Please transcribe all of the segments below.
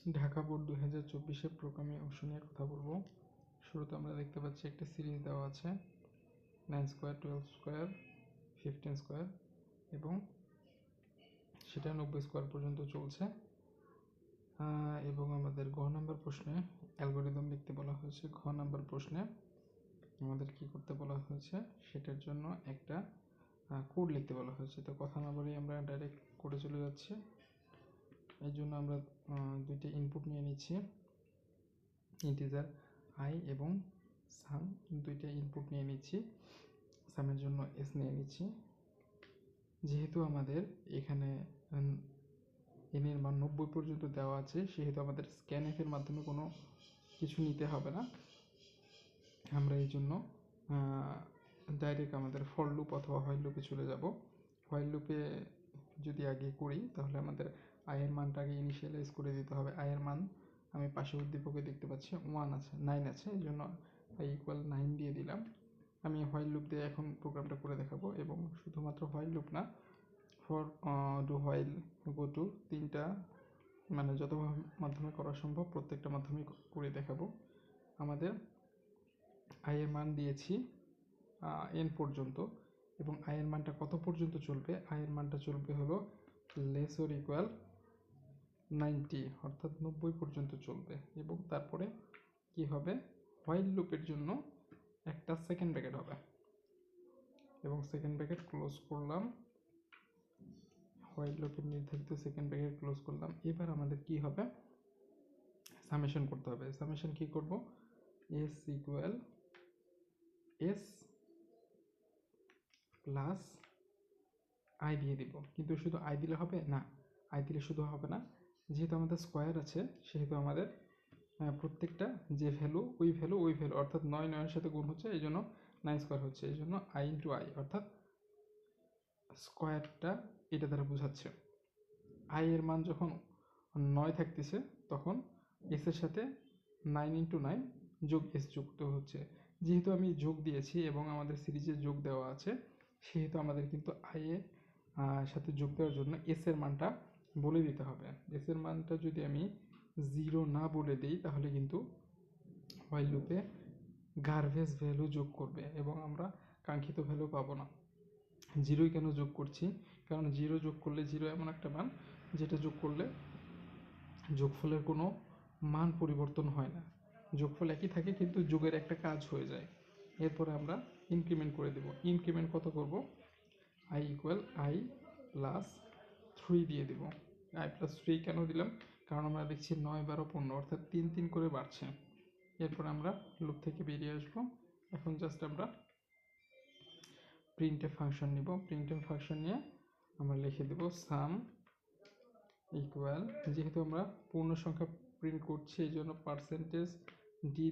Dhaka board 2024-এর programming অংশ নিয়ে কথা বলবো। শুরুতে আমরা দেখতে পাচ্ছি একটা সিরিজ দেওয়া আছে 9 স্কোয়ার 12 স্কোয়ার 15 স্কোয়ার এবং সেটা 90 স্কোয়ার পর্যন্ত চলছে। এবং আমাদের ঘ নাম্বার প্রশ্নে অ্যালগোরিদম লিখতে বলা হয়েছে। ঘ নাম্বার প্রশ্নে আমাদের কি করতে বলা হয়েছে সেটার জন্য একটা কোড লিখতে বলা হয়েছে। তো কথা না বলেই আমরা ডাইরেক্ট কোডে চলে যাচ্ছি। এই জন্য আমরা দুইটা ইনপুট নিয়ে নিচ্ছি, ইন্টিজার আই এবং সাম দুইটা ইনপুট নিয়ে নিচ্ছি। সামের জন্য এস নিয়ে নিচ্ছি। যেহেতু আমাদের এখানে এন এর মান 90 পর্যন্ত দেওয়া আছে, সেহেতু আমাদের স্ক্যানএফ এর মাধ্যমে কোনো কিছু নিতে হবে না। আমরা এই জন্য ডাইরেক্ট আমাদের ফর লুপ অথবা হোয়াইল লুপে চলে যাব। হোয়াইল লুপে যদি আগে করি তাহলে আমাদের আয়ের মানটা আগে ইনিশিয়ালাইজ করে দিতে হবে। আয়ের মান আমি পাশে উদ্দীপকে দেখতে পাচ্ছি 9 আছে, এই জন্য আই ইকুয়াল 9 দিয়ে দিলাম। আমি হোয়াইল লুপ দিয়ে এখন প্রোগ্রামটা করে দেখাবো এবং শুধুমাত্র হোয়াইল লুপ না, for do while go to তিনটা মানে যত মাধ্যমে করা সম্ভব প্রত্যেকটা মাধ্যমে করে দেখাবো। আমাদের আয়ের মান দিয়েছি এন পর্যন্ত এবং আয়ের মানটা কত পর্যন্ত চলবে? আয়ের মানটা চলবে হলো লেস অর ইকুয়াল 90, অর্থাৎ 90 পর্যন্ত চলবে। এবং তারপরে কি হবে? হোয়াইল লুপের জন্য একটা সেকেন্ড ব্র্যাকেট হবে এবং সেকেন্ড ব্র্যাকেট ক্লোজ করলাম। হোয়াইল লুপের নির্ধারিত সেকেন্ড ব্র্যাকেট ক্লোজ করলাম। এবার আমাদের কি হবে? সামেশন করতে হবে। সামেশন কি করব? S equal S plus I দিয়ে দিব। কিন্তু শুধু আই দিলে হবে না, আই দিলে শুধু হবে না, যেহেতু আমাদের স্কোয়ার আছে সেহেতু আমাদের প্রত্যেকটা যে ভ্যালু ওই ভ্যালু অর্থাৎ 9 সাথে গুণ হচ্ছে, এই জন্য 9 স্কোয়ার হচ্ছে, এই জন্য আই ইন্টু আই অর্থাৎ স্কোয়ারটা এটা দ্বারা বোঝাচ্ছে। আই এর মান যখন 9 থাকতেছে তখন এস এর সাথে 9 ইন্টু 9 যোগ এস যুক্ত হচ্ছে। যেহেতু আমি যোগ দিয়েছি এবং আমাদের সিরিজে যোগ দেওয়া আছে, সেহেতু আমাদের কিন্তু আই এর সাথে যোগ দেওয়ার জন্য এস এর মানটা বলে দিতে হবে। এস এর মানটা যদি আমি 0 না বলে দিই তাহলে কিন্তু হোয়াইল লুপে গার্বেজ ভ্যালু যোগ করবে এবং আমরা কাঙ্ক্ষিত ভ্যালু পাবো না। 0 কেন যোগ করছি? কারণ 0 যোগ করলে 0 এমন একটা মান যেটা যোগ করলে যোগফলের কোনো মান পরিবর্তন হয় না। যোগফল একই থাকে কিন্তু যোগের একটা কাজ হয়ে যায়। এরপরে আমরা ইনক্রিমেন্ট করে দেব। ইনক্রিমেন্ট কত করব? আই ইকুয়াল আই প্লাস 3 দিয়ে দেব। আই প্লাস 3 কেন দিলাম? কারণ আমরা দেখছি 9, 12, 15 অর্থাৎ 3 3 করে বাড়ছে। এরপর আমরা লুপ থেকে বেরিয়ে আসবো। এখন জাস্ট আমরা প্রিন্টএফ ফাংশন নিব। প্রিন্টএফ ফাংশন নিয়ে আমরা লিখে দেব সাম ইকুয়াল, যেহেতু আমরা পূর্ণ সংখ্যা প্রিন্ট করছি এই জন্য পার্সেন্টেজ ডি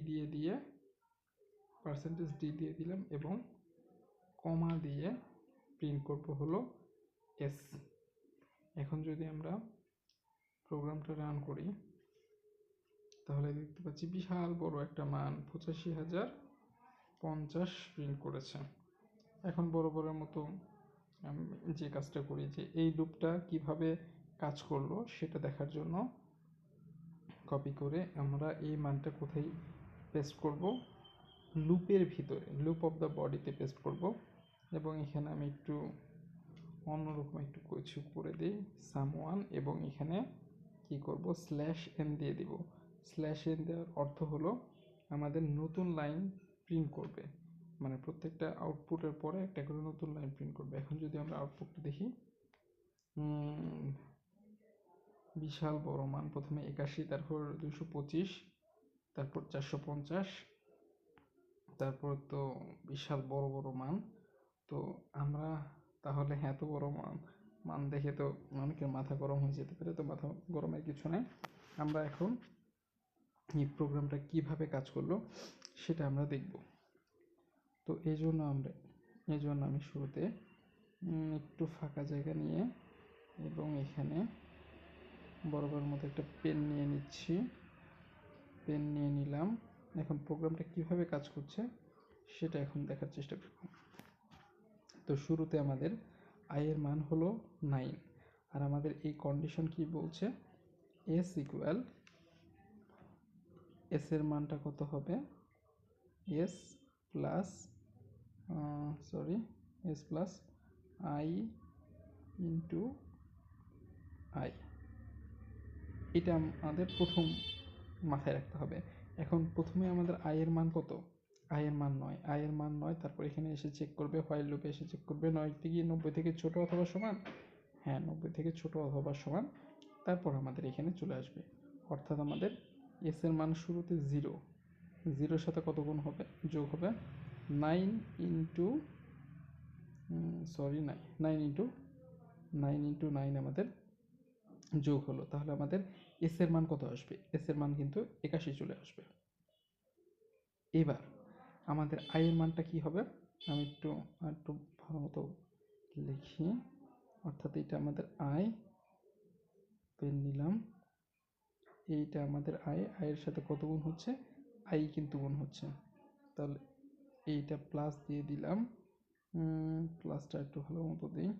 দিয়ে দিলাম এবং কমা দিয়ে প্রিন্ট করব হলো এস। এখন যদি আমরা প্রোগ্রামটা রান করি তাহলে দেখতে পাচ্ছি বিশাল বড় একটা মান 85,050 প্রিন্ট করেছে। এখন বরাবরের মতো আমি যে কাজটা করি, যে এই লুপটা কিভাবে কাজ করলো সেটা দেখার জন্য কপি করে আমরা এই মানটা কোথায় পেস্ট করব? লুপের ভিতরে, লুপ অফ দ্য বডিতে পেস্ট করব। এবং এখানে আমি একটু অন্যরকম একটু কিছু করে দিই, সাম1, এবং এখানে কি করব? /n দিয়ে দিব। /n দেওয়ার অর্থ হলো আমাদের নতুন লাইন প্রিন্ট করবে, মানে প্রত্যেকটা আউটপুটের পরে একটা করে নতুন লাইন প্রিন্ট করবে। এখন যদি আমরা আউটপুটটা দেখি, বিশাল বড় মান, প্রথমে 81, তারপর 225, তারপর 450, তারপর তো বিশাল বড় বড় মান। তো আমরা তাহলে এত বড় মান দেখে তো অনেকের মাথা গরম হয়ে যেতে পারে। তো মাথা গরমের কিছু নেই। আমরা এখন এই প্রোগ্রামটা কিভাবে কাজ করলো সেটা আমরা দেখব। তো এই জন্য আমি শুরুতে একটু ফাঁকা জায়গা নিয়ে এবং এখানে বরাবর মতো একটা পেন নিয়ে নিলাম। এখন প্রোগ্রামটা কিভাবে কাজ করছে সেটা এখন দেখার চেষ্টা করব। তো শুরুতে আমাদের আয়ের মান হলো 9 আর আমাদের এই কন্ডিশন কি বলছে? এস ইকুয়াল এস এর মানটা কত হবে, S plus S plus I into I, এটা আমাদের প্রথম মাথায় রাখতে হবে। এখন প্রথমে আমাদের আই এর মান কত, আই এর মান 9, তারপর এখানে এসে চেক করবে, হোয়াইল লুপে এসে চেক করবে 9 থেকে 90 থেকে ছোট অথবা সমান, হ্যাঁ 90 থেকে ছোট অথবা সমান, তারপর আমাদের এখানে চলে আসবে। অর্থাৎ আমাদের এস এর মান শুরুতে 0, 0-এর সাথে কত গুণ হবে, যোগ হবে 9 ইন্টু 9 আমাদের যোগ হলো। তাহলে আমাদের এস এর মান কত আসবে, এস এর মান কিন্তু 81 চলে আসবে। এবার আমাদের আই এর মানটা কি হবে, আমি একটু ভালো মতো লিখি। অর্থাৎ এটা আমাদের আই, পেন নিলাম, এইটা আমাদের আয়ের সাথে কত গুণ হচ্ছে, আই কিন্তু গুণ হচ্ছে, তাহলে এইটা প্লাস দিয়ে দিলাম, প্লাসটা একটু ভালো মতো দিই,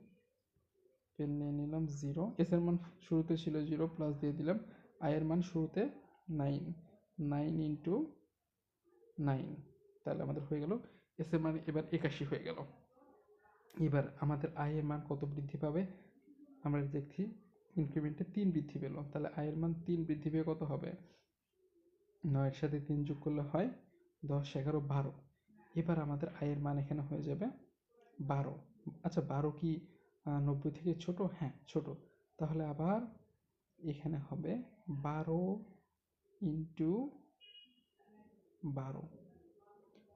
পেন নিয়ে নিলাম 0, এস এর মান শুরুতে ছিল 0, প্লাস দিয়ে দিলাম, আয়ের মান শুরুতে 9 ইন্টু 9, তাহলে আমাদের হয়ে গেল এস এর মান এবার 81 হয়ে গেল। এবার আমাদের আয়ের মান কত বৃদ্ধি পাবে, আমরা দেখছি ইনক্রিমেন্টে 3 বৃদ্ধি পেল, তাহলে আয়ের মান 3 বৃদ্ধি পেয়ে কত হবে, 9-এর সাথে 3 যোগ করলে হয় 10, 11, 12। এবার আমাদের আয়ের মান এখানে হয়ে যাবে 12। আচ্ছা 12 কি 90 থেকে ছোট, হ্যাঁ ছোট, তাহলে আবার এখানে হবে 12 ইন্টু 12,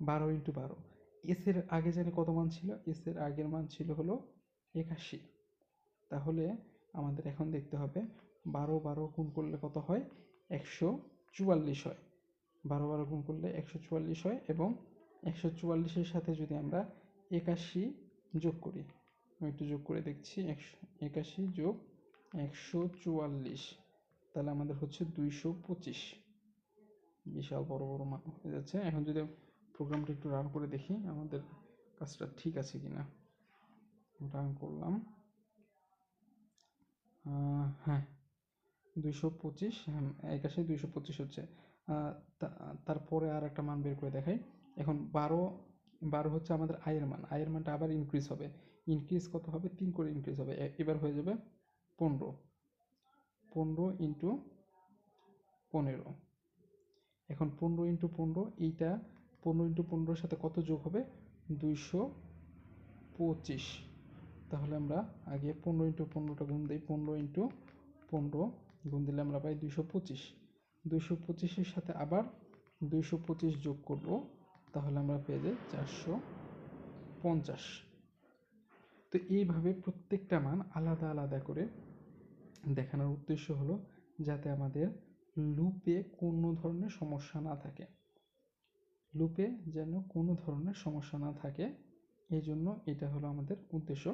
12 ইন্টু 12। এস এর আগে জানি কত মান ছিল, এস এর আগের মান ছিল হলো 81, তাহলে আমাদের এখন দেখতে হবে 12 গুণ করলে কত হয়, 144 হয়, 12 গুণ করলে 144 হয়, এবং 144-এর সাথে যদি আমরা 81 যোগ করি, আমি একটু যোগ করে দেখছি, 81 যোগ 144, তাহলে আমাদের হচ্ছে 225, বিশাল বড় বড় মান হয়ে যাচ্ছে। এখন যদি প্রোগ্রামটা একটু রান করে দেখি আমাদের কাজটা ঠিক আছে কিনা, রান করলাম, হ্যাঁ 225, হ্যাঁ 81 225 হচ্ছে। তারপরে আর একটা মান বের করে দেখাই। এখন 12 হচ্ছে আমাদের আয়ের মান, আয়ের মানটা আবার ইনক্রিজ হবে, ইনক্রিজ কত হবে, 3 করে ইনক্রিজ হবে, এবার হয়ে যাবে 15 ইন্টু 15। এখন 15 ইন্টু 15, এইটা 15 ইন্টু 15-এর সাথে কত যোগ হবে, 225, তাহলে আমরা আগে 15 ইন্টু 15টা গুণ দিই, 15 ইন্টু 15 গুণ দিলে আমরা পাই 225, 225-এর সাথে আবার 225 যোগ করব, তাহলে আমরা পেয়ে যাই 450। তো এইভাবে প্রত্যেকটা মান আলাদা আলাদা করে দেখানোর উদ্দেশ্য হলো যাতে আমাদের লুপে কোনো ধরনের সমস্যা না থাকে, লুপে যেন কোনো ধরনের সমস্যা না থাকে, এই জন্য এটা হলো আমাদের উদ্দেশ্য।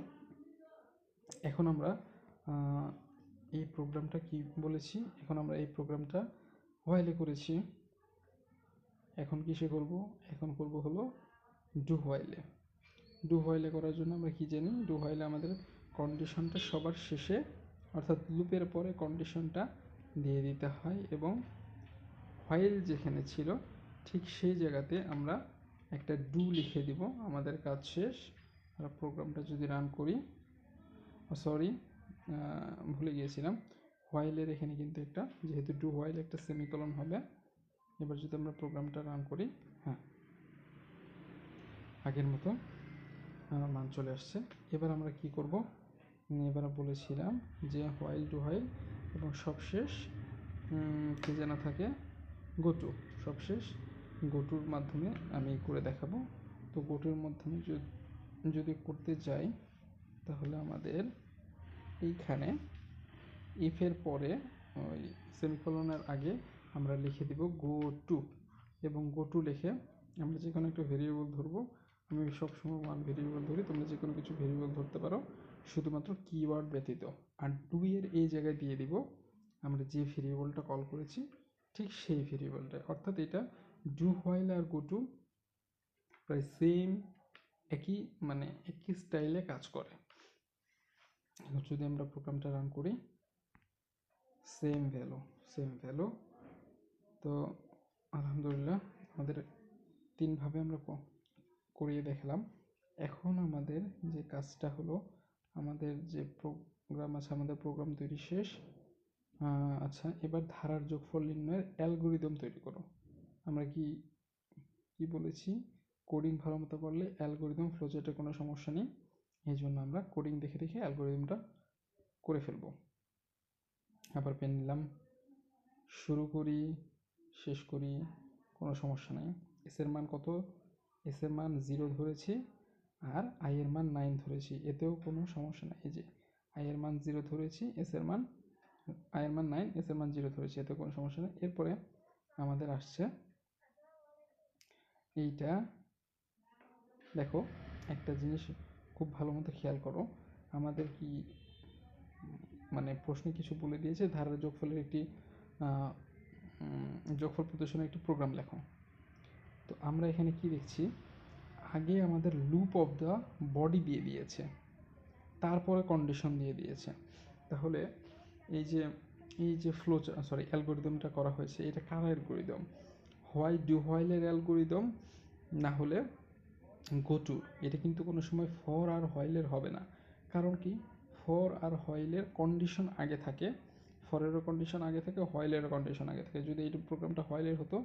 এখন আমরা এই প্রোগ্রামটা কি বলেছি, এখন আমরা এই প্রোগ্রামটা হোয়াইলে করেছি, এখন কিসে করব, এখন করব হলো ডু হোয়াইলে। ডু হোয়াইলে করার জন্য আমরা কি জানি, ডু হোয়াইলে আমাদের কন্ডিশনটা সবার শেষে, অর্থাৎ লুপের পরে কন্ডিশনটা দিয়ে দিতে হয়, এবং হোয়াইল যেখানে ছিল ঠিক সেই জায়গাতে আমরা একটা ডু লিখে দিব, আমাদের কাজ শেষ। আমরা প্রোগ্রামটা যদি রান করি, ভুলে গিয়েছিলাম, হোয়াইলের এখানে কিন্তু একটা, যেহেতু ডু হোয়াইল একটা সেমিকলন হবে। এবার যদি আমরা প্রোগ্রামটা রান করি, হ্যাঁ আগের মতো মান চলে আসছে। এবার আমরা কি করব, এবার বলেছিলাম যে হোয়াইল ডু হোয়াইল এবং সবশেষ কি যেন থাকে, গোটু, সবশেষ গোটুর মাধ্যমে আমি করে দেখাবো। তো গোটুর মাধ্যমে যদি করতে যাই, তাহলে আমাদের এইখানে ইফের পরে ওই সেমিকলনের আগে আমরা লিখে দিব গো টু, এবং গো টু লিখে আমরা যে কোনো একটা ভেরিয়েবল ধরবো, আমি সবসময় ওয়ান ভেরিয়েবল ধরি, তোমরা যে কোনো কিছু ভেরিয়েবল ধরতে পারো, শুধুমাত্র কিওয়ার্ড ব্যতীত। আর ডু এর এই জায়গায় দিয়ে দিব আমরা যে ভেরিয়েবলটা কল করেছি ঠিক সেই ভেরিয়েবলটা, অর্থাৎ এটা ডু হোয়াইল আর গো টু প্রায় সেম, একই স্টাইলে কাজ করে। যদি আমরা প্রোগ্রামটা রান করি, সেম ভ্যালু, তো আলহামদুলিল্লাহ আমাদের 3 ভাবে আমরা করিয়ে দেখালাম। এখন আমাদের যে কাজটা হলো, আমাদের যে প্রোগ্রাম আছে, আমাদের প্রোগ্রাম তৈরি শেষ। আচ্ছা, এবার ধারার যোগফল নির্ণয়ের অ্যালগরিদম তৈরি করো। আমরা কি কি বলেছি? কোডিং ভালো মতো করলে অ্যালগরিদম ফ্লোচার্টের কোনো সমস্যা নেই। এই জন্য আমরা কোডিং দেখে দেখে অ্যালগরিদমটা করে ফেলবো। আবার পেন নিলাম, শুরু করি, শেষ করি, কোনো সমস্যা নাই। এস এর মান কত? এস এর মান 0 ধরেছি, আর আই এর মান 9 ধরেছি, এতেও কোনো সমস্যা নাই। এই যে আই এর মান 0 ধরেছি, এস এর মান আই এর মান 9, এস এর মান 0 ধরেছি, এতেও কোনো সমস্যা নেই। এরপরে আমাদের আসছে এইটা। দেখো, একটা জিনিস খুব ভালো মতো খেয়াল করো, আমাদের কি মানে প্রশ্নে কিছু বলে দিয়েছে ধারার যোগফলের একটি যোগফল প্রদর্শনের একটি প্রোগ্রাম লেখো। তো আমরা এখানে কি দেখছি, আগে আমাদের লুপ অফ দ্য বডি দিয়ে দিয়েছে, তারপরে কন্ডিশন দিয়ে দিয়েছে। তাহলে এই যে অ্যালগরিদমটা করা হয়েছে, এটা কার অ্যালগরিদম? হয় ডু হোয়াইলের অ্যালগরিদম, না হলে গো টু। এটা কিন্তু কোনো সময় ফর আর হোয়াইলের হবে না। কারণ কি? ফর আর হোয়াইলের কন্ডিশন আগে থাকে, ফরেরও কন্ডিশন আগে থাকে, হোয়াইলেরও কন্ডিশন আগে থাকে। যদি এই প্রোগ্রামটা হোয়াইলের হতো,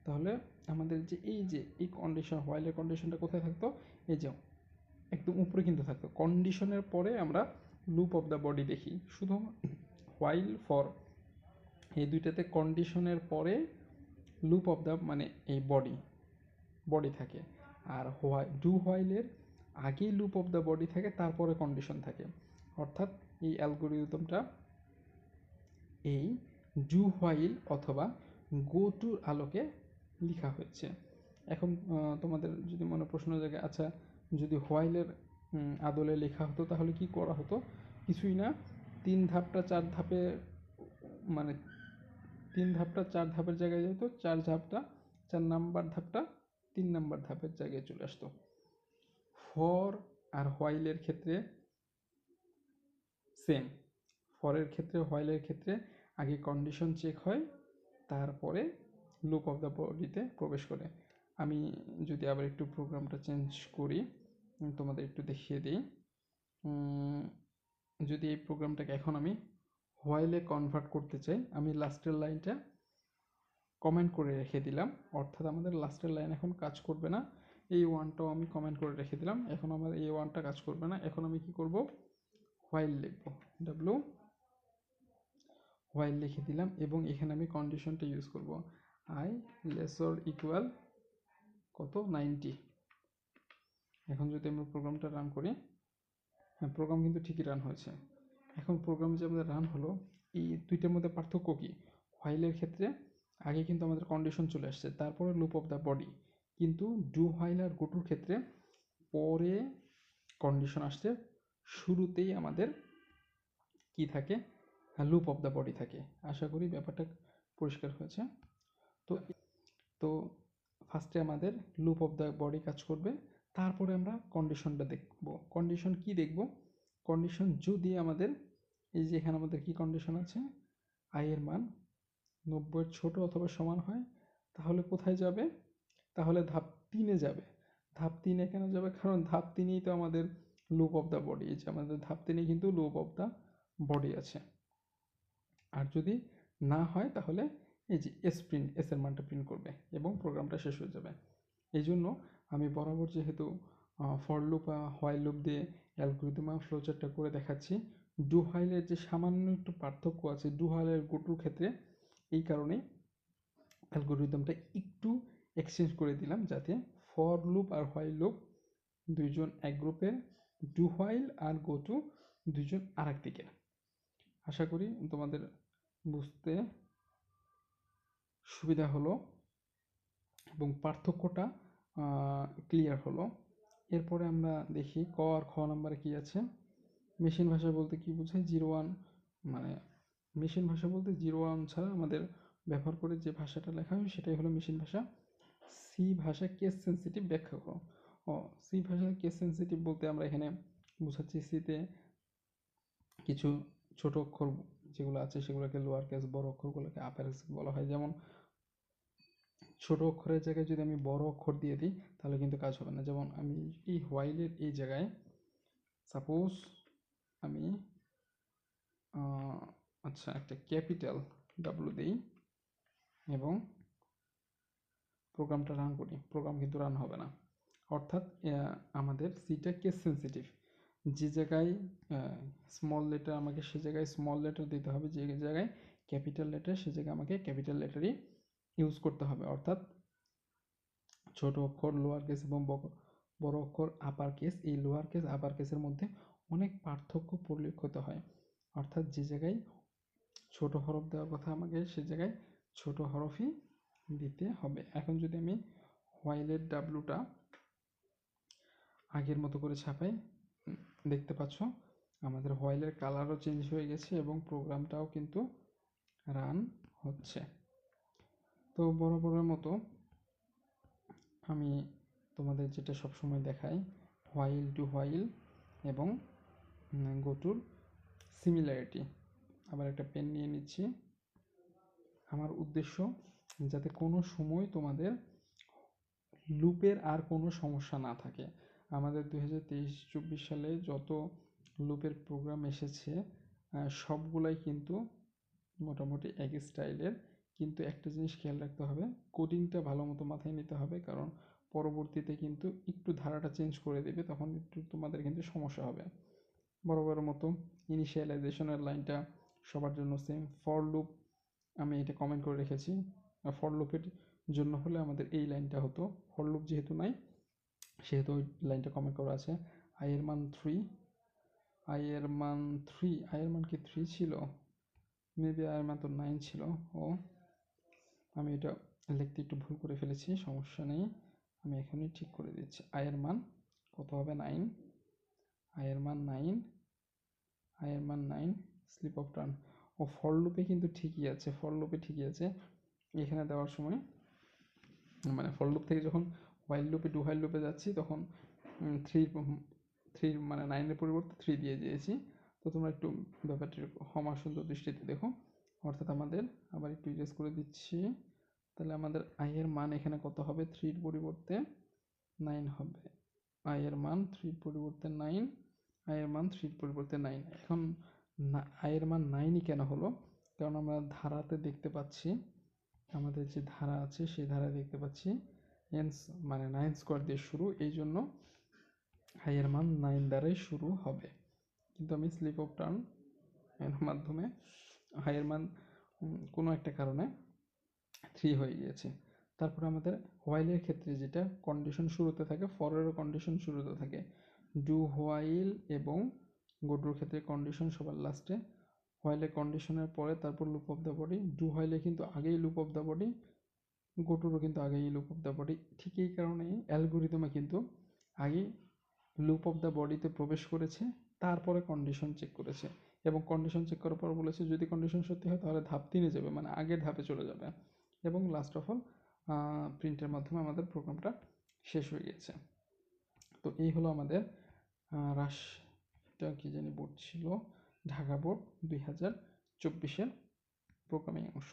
তাহলে আমাদের যে এই কন্ডিশন, হোয়াইলের কন্ডিশনটা কোথায় থাকতো? এই যে একদম উপরে কিন্তু থাকতো। কন্ডিশনের পরে আমরা লুপ অফ দ্য বডি দেখি। শুধু হোয়াইল, ফর, এই দুইটাতে কন্ডিশনের পরে লুপ অফ দ্য মানে এই বডি থাকে। আর ডু হোয়াইলের আগেই লুপ অফ দ্য বডি থাকে, তারপরে কন্ডিশন থাকে। অর্থাৎ এই অ্যালগরিদমটা এই ডু হোয়াইল অথবা গো টুর আলোকে লেখা হয়েছে। এখন তোমাদের যদি মনে প্রশ্ন জাগে, আচ্ছা যদি হোয়াইলের আদলে লেখা হতো তাহলে কি করা হতো? কিছুই না, 3 ধাপটা 4 ধাপে, মানে 3 ধাপটা 4 ধাপের জায়গায় যেত, 4 নাম্বার ধাপটা 3 নাম্বার ধাপের জায়গায় চলে আসতো। ফর আর হোয়াইলের ক্ষেত্রে সেম। ফরের ক্ষেত্রে, হোয়াইলের ক্ষেত্রে আগে কন্ডিশন চেক হয়, তারপরে লুপ অফ দ্য বডিতে প্রবেশ করে। আমি যদি আবার একটু প্রোগ্রামটা চেঞ্জ করি, তোমাদের একটু দেখিয়ে দিই। যদি এই প্রোগ্রামটাকে এখন আমি হোয়াইলে কনভার্ট করতে চাই, আমি লাস্টের লাইনটা কমেন্ট করে রেখে দিলাম, অর্থাৎ আমাদের লাস্টের লাইন এখন কাজ করবে না। এই ওয়ানটাও আমি কমেন্ট করে রেখে দিলাম, এখন আমার এই ওয়ানটা কাজ করবে না। এখন আমি কি করব? হোয়াইল লিখব, ডাব্লু হোয়াইল লিখে দিলাম, এবং এখানে আমি কন্ডিশনটা ইউজ করব, আই লেসর ইকুয়াল কত? 90। এখন যদি আমরা প্রোগ্রামটা রান করি, হ্যাঁ, প্রোগ্রাম কিন্তু ঠিকই রান হয়েছে। এখন প্রোগ্রাম যে আমাদের রান হলো, এই দুইটার মধ্যে পার্থক্য কি? হোয়াইলের ক্ষেত্রে আগে কিন্তু আমাদের কন্ডিশন চলে আসছে, তারপরে লুপ অফ দ্য বডি। কিন্তু ডু হোয়াইল আর গোটুর ক্ষেত্রে পরে কন্ডিশন আসছে, শুরুতেই আমাদের কি থাকে? লুপ অফ দ্য বডি থাকে। আশা করি ব্যাপারটা পরিষ্কার হয়েছে। তো তো ফার্স্টে আমাদের লুপ অফ দ্য বডি কাজ করবে, তারপরে আমরা কন্ডিশনটা দেখব। কন্ডিশন কি দেখব? কন্ডিশন যদি আমাদের এই যে এখানে আমাদের কি কন্ডিশন আছে, আই এর মান 90 এর ছোট অথবা সমান হয়, তাহলে কোথায় যাবে? তাহলে ধাপ 3-এ যাবে। ধাপ 3-এ কেন যাবে? কারণ ধাপ 3-এই তো আমাদের লুপ অফ দ্য বডি, এই যে আমাদের ধাপ 3-এ কিন্তু লুপ অফ দ্য বডি আছে। আর যদি না হয় তাহলে এই যে এস এর মানটা প্রিন্ট করবে এবং প্রোগ্রামটা শেষ হয়ে যাবে। এই জন্য আমি বরাবর যেহেতু ফর লুপ বা হোয়াইল লুপ দিয়ে অ্যালগরিদম ফ্লোচার্টটা করে দেখাচ্ছি, ডু হোয়াইলের যে সামান্য একটু পার্থক্য আছে ডু হোয়াইলের গোটুর ক্ষেত্রে, এই কারণে অ্যালগরিদমটা একটু এক্সচেঞ্জ করে দিলাম, যাতে ফর লুপ আর হোয়াইল লুপ দুইজন এক গ্রুপের, ডু হোয়াইল আর গো টু দুইজন আর এক দিকের। আশা করি তোমাদের বুঝতে সুবিধা হলো এবং পার্থক্যটা ক্লিয়ার হলো। এরপরে আমরা দেখি ক আর খ নাম্বারে কি আছে। মেশিন ভাষা বলতে কি বোঝায়? 0-1, মানে মেশিন ভাষা বলতে 0-1 ছাড়া আমাদের ব্যবহার করে যে ভাষাটা লেখা হয় সেটাই হলো মেশিন ভাষা। সি ভাষা কেস সেন্সিটিভ ব্যাখ্যা করো। সি ভাষা কেস সেন্সিটিভ বলতে আমরা এখানে বোঝাচ্ছি সিতে কিছু ছোট অক্ষর যেগুলো আছে সেগুলোকে লোয়ার কেস, বড় অক্ষরগুলোকে আপার কেস বলা হয়। যেমন ছোট অক্ষরের জায়গায় যদি আমি বড় অক্ষর দিয়ে দিই তাহলে কিন্তু কাজ হবে না। যেমন আমি এই হোয়াইলের এই জায়গায় সাপোজ আমি আচ্ছা একটা ক্যাপিটাল ডাব্লু দিই এবং প্রোগ্রামটা রান করি, প্রোগ্রাম কিন্তু রান হবে না। অর্থাৎ আমাদের সিটা কেস সেন্সিটিভ। যে জায়গায় স্মল লেটার আমাকে সে জায়গায় স্মল লেটার দিতে হবে, যে জায়গায় ক্যাপিটাল লেটার সে জায়গায় আমাকে ক্যাপিটাল লেটারই ইউজ করতে হবে। অর্থাৎ ছোট অক্ষর লোয়ার কেস এবং বড় অক্ষর আপার কেস, এই লোয়ার কেস আপার কেসের মধ্যে অনেক পার্থক্য পরিলক্ষিত হয়। অর্থাৎ যে জায়গায় ছোট হরফ দেওয়ার কথা আমাকে সে জায়গায় ছোট হরফই দিতে হবে। এখন যদি আমি হোয়াইলের ডাব্লুটা আগের মতো করে ছাপাই, দেখতে পাচ্ছ আমাদের হোয়াইলের কালারও চেঞ্জ হয়ে গেছে এবং প্রোগ্রামটাও কিন্তু রান হচ্ছে। তো বরাবরের মতো আমি তোমাদের যেটা সবসময় দেখাই, হোয়াইল টু হোয়াইল এবং গো টুর সিমিলারিটি। আবার একটা পেন নিয়ে নিচ্ছি। আমার উদ্দেশ্য যাতে কোনো সময় তোমাদের লুপের আর কোনো সমস্যা না থাকে। আমাদের 2023-24 সালে যত লুপের প্রোগ্রাম এসেছে সবগুলাই কিন্তু মোটামুটি এক স্টাইলের, কিন্তু একটা জিনিস খেয়াল রাখতে হবে, কোডিংটা ভালো মতো মাথায় নিতে হবে, কারণ পরবর্তীতে কিন্তু একটু ধারাটা চেঞ্জ করে দেবে, তখন একটু তোমাদের কিন্তু সমস্যা হবে। বরাবরের মতো ইনিশিয়ালাইজেশনের লাইনটা সবার জন্য সেম। ফর লুপ আমি এটা কমেন্ট করে রেখেছি, ফর লুপের জন্য হলে আমাদের এই লাইনটা হতো, ফর লুপ যেহেতু নাই সেহেতু ওই লাইনটা কমেন্ট করা আছে। আই এর মান 3, আই এর মান 3, আই এর মান কি 3 ছিল? মেবি আই এর মান তো 9 ছিল। ও আমি এটা লিখতে একটু ভুল করে ফেলেছি, সমস্যা নেই, আমি এখনই ঠিক করে দিচ্ছি। আই এর মান কত হবে? 9, আই এর মান 9, আই এর মান 9, স্লিপ অফ টার্ন। ও ফর লুপে কিন্তু ঠিকই আছে, ফর লুপে ঠিকই আছে। এখানে দেওয়ার সময় মানে ফর লুপ থেকে যখন হোয়াইল লুপে ডু হোয়াইল লুপে যাচ্ছি তখন 3 মানে 9-এর পরিবর্তে 3 দিয়ে দিয়েছি। তো তোমরা একটু ব্যাপারটি ক্ষমা সুন্দর দৃষ্টিতে দেখো। অর্থাৎ আমাদের আবার একটু ইরেজ করে দিচ্ছি, তাহলে আমাদের আই এর মান এখানে কত হবে? 3-এর পরিবর্তে 9 হবে। আই এর মান 3-এর পরিবর্তে 9, আই এর মান 3-এর পরিবর্তে 9। এখন আই এর মান 9ই কেন হলো? কারণ আমরা ধারাতে দেখতে পাচ্ছি, আমাদের যে ধারা আছে সেই ধারায় দেখতে পাচ্ছি এন মানে 9 স্কোয়ার দিয়ে শুরু, এই জন্য আই এর মান 9 দ্বারাই শুরু হবে। কিন্তু আমি স্লিপ অফ টার্ন এর মাধ্যমে আই এর মান কোনো একটা কারণে 3 হয়ে গিয়েছে। তারপর আমাদের হোয়াইলের ক্ষেত্রে যেটা কন্ডিশন শুরুতে থাকে, ফরেরও কন্ডিশন শুরুতে থাকে। ডু হোয়াইল এবং গোটুর ক্ষেত্রে কন্ডিশন সবার লাস্টে, হোয়াইলের কন্ডিশনের পরে তারপর loop of the body. Do হোয়াইলে কিন্তু আগেই লুপ অফ দ্য বডি, গোটুরও কিন্তু আগেই লুপ অফ দ্য বডি। ঠিক এই কারণেই অ্যালগোরিদমে কিন্তু আগেই লুপ অফ দ্য বডিতে প্রবেশ করেছে, তারপরে কন্ডিশন চেক করেছে এবং কন্ডিশন চেক করার পর বলেছে যদি কন্ডিশন সত্যি হয় তাহলে ধাপ 3-এ যাবে, মানে আগের ধাপে চলে যাবে, এবং লাস্ট অফ অল প্রিন্টের মাধ্যমে আমাদের প্রোগ্রামটা শেষ হয়ে গেছে। তো এই হলো আমাদের এটা কি জানি বোর্ড ছিল, ঢাকা বোর্ড 2024-এর প্রোগ্রামিং অংশ।